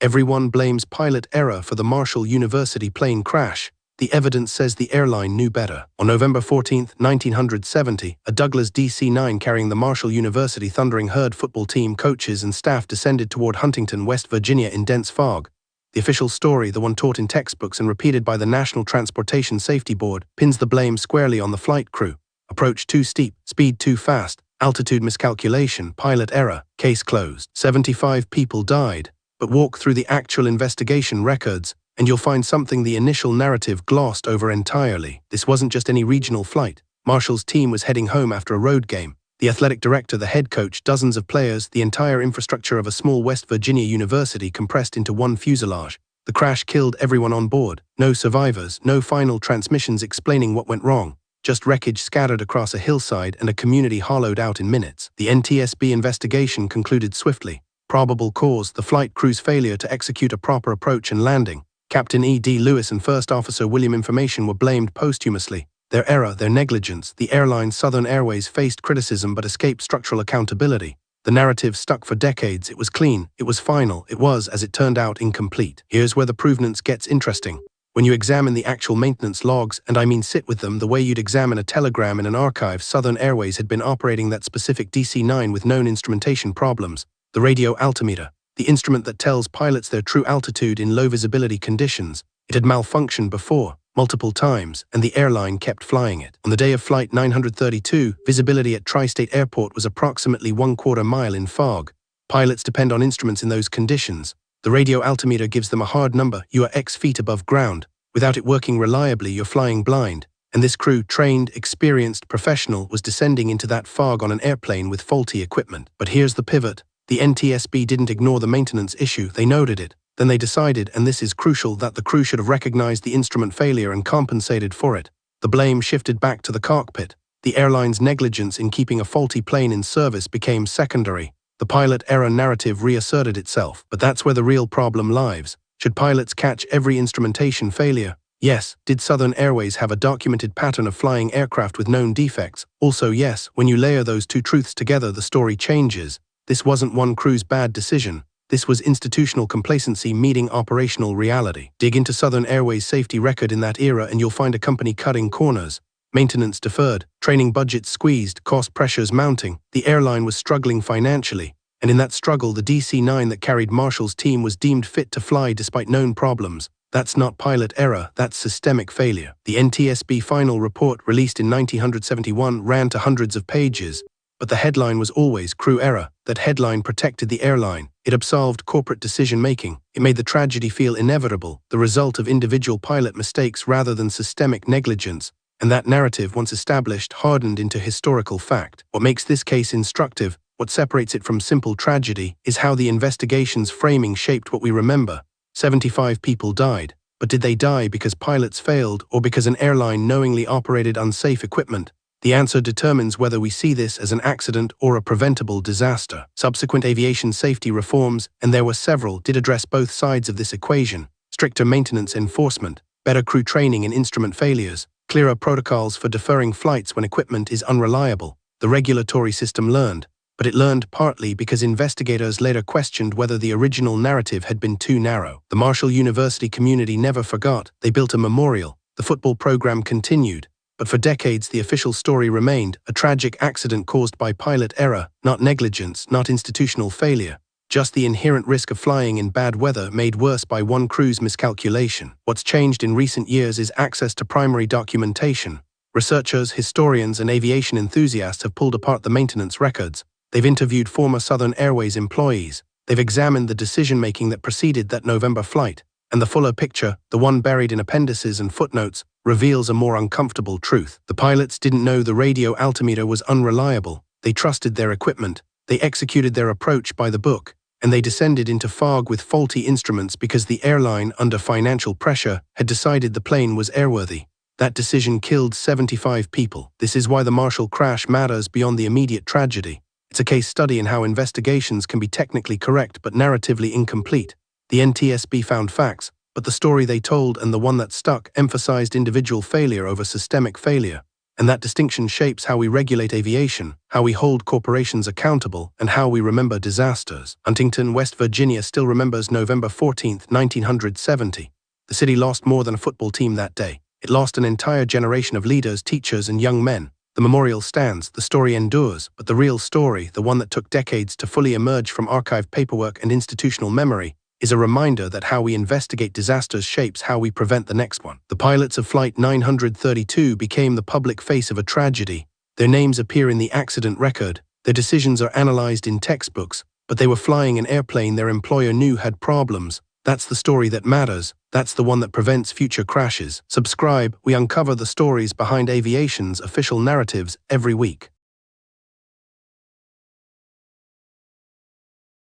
Everyone blames pilot error for the Marshall University plane crash. The evidence says the airline knew better. On November 14, 1970, a Douglas DC-9 carrying the Marshall University Thundering Herd football team coaches and staff descended toward Huntington, West Virginia in dense fog. The official story, the one taught in textbooks and repeated by the National Transportation Safety Board, pins the blame squarely on the flight crew. Approach too steep, speed too fast, altitude miscalculation, pilot error, case closed. 75 people died, but walk through the actual investigation records, and you'll find something the initial narrative glossed over entirely. This wasn't just any regional flight. Marshall's team was heading home after a road game. The athletic director, the head coach, dozens of players, the entire infrastructure of a small West Virginia university compressed into one fuselage. The crash killed everyone on board. No survivors, no final transmissions explaining what went wrong. Just wreckage scattered across a hillside and a community hollowed out in minutes. The NTSB investigation concluded swiftly. Probable cause: the flight crew's failure to execute a proper approach and landing. Captain E.D. Lewis and First Officer William Information were blamed posthumously. Their error, their negligence. The airline Southern Airways faced criticism but escaped structural accountability. The narrative stuck for decades. It was clean, it was final, it was, as it turned out, incomplete. Here's where the provenance gets interesting. When you examine the actual maintenance logs, and I mean sit with them the way you'd examine a telegram in an archive, Southern Airways had been operating that specific DC-9 with known instrumentation problems. The radio altimeter, the instrument that tells pilots their true altitude in low visibility conditions, it had malfunctioned before, multiple times, and the airline kept flying it. On the day of Flight 932, visibility at Tri-State Airport was approximately 1/4 mile in fog. Pilots depend on instruments in those conditions. The radio altimeter gives them a hard number: you are X feet above ground. Without it working reliably, you're flying blind. And this crew, trained, experienced, professional, was descending into that fog on an airplane with faulty equipment. But here's the pivot. The NTSB didn't ignore the maintenance issue, they noted it. Then they decided, and this is crucial, that the crew should have recognized the instrument failure and compensated for it. The blame shifted back to the cockpit. The airline's negligence in keeping a faulty plane in service became secondary. The pilot error narrative reasserted itself. But that's where the real problem lies. Should pilots catch every instrumentation failure? Yes. Did Southern Airways have a documented pattern of flying aircraft with known defects? Also yes. When you layer those two truths together, the story changes. This wasn't one crew's bad decision. This was institutional complacency meeting operational reality. Dig into Southern Airways' safety record in that era and you'll find a company cutting corners. Maintenance deferred, training budgets squeezed, cost pressures mounting. The airline was struggling financially. And in that struggle, the DC-9 that carried Marshall's team was deemed fit to fly despite known problems. That's not pilot error, that's systemic failure. The NTSB Final Report, released in 1971, ran to hundreds of pages. But the headline was always crew error. That headline protected the airline. It absolved corporate decision-making. It made the tragedy feel inevitable, the result of individual pilot mistakes rather than systemic negligence. And that narrative, once established, hardened into historical fact. What makes this case instructive, what separates it from simple tragedy, is how the investigation's framing shaped what we remember. 75 people died. But did they die because pilots failed or because an airline knowingly operated unsafe equipment? The answer determines whether we see this as an accident or a preventable disaster. Subsequent aviation safety reforms, and there were several, did address both sides of this equation. Stricter maintenance enforcement, better crew training in instrument failures, clearer protocols for deferring flights when equipment is unreliable. The regulatory system learned, but it learned partly because investigators later questioned whether the original narrative had been too narrow. The Marshall University community never forgot. They built a memorial. The football program continued. But for decades, the official story remained a tragic accident caused by pilot error, not negligence, not institutional failure. Just the inherent risk of flying in bad weather made worse by one crew's miscalculation. What's changed in recent years is access to primary documentation. Researchers, historians, and aviation enthusiasts have pulled apart the maintenance records. They've interviewed former Southern Airways employees. They've examined the decision-making that preceded that November flight. And the fuller picture, the one buried in appendices and footnotes, reveals a more uncomfortable truth. The pilots didn't know the radio altimeter was unreliable. They trusted their equipment. They executed their approach by the book. And they descended into fog with faulty instruments because the airline, under financial pressure, had decided the plane was airworthy. That decision killed 75 people. This is why the Marshall crash matters beyond the immediate tragedy. It's a case study in how investigations can be technically correct but narratively incomplete. The NTSB found facts, but the story they told and the one that stuck emphasized individual failure over systemic failure. And that distinction shapes how we regulate aviation, how we hold corporations accountable, and how we remember disasters. Huntington, West Virginia still remembers November 14, 1970. The city lost more than a football team that day. It lost an entire generation of leaders, teachers, and young men. The memorial stands, the story endures, but the real story, the one that took decades to fully emerge from archived paperwork and institutional memory, is a reminder that how we investigate disasters shapes how we prevent the next one. The pilots of Flight 932 became the public face of a tragedy. Their names appear in the accident record, their decisions are analyzed in textbooks, but they were flying an airplane their employer knew had problems. That's the story that matters. That's the one that prevents future crashes. Subscribe, we uncover the stories behind aviation's official narratives every week.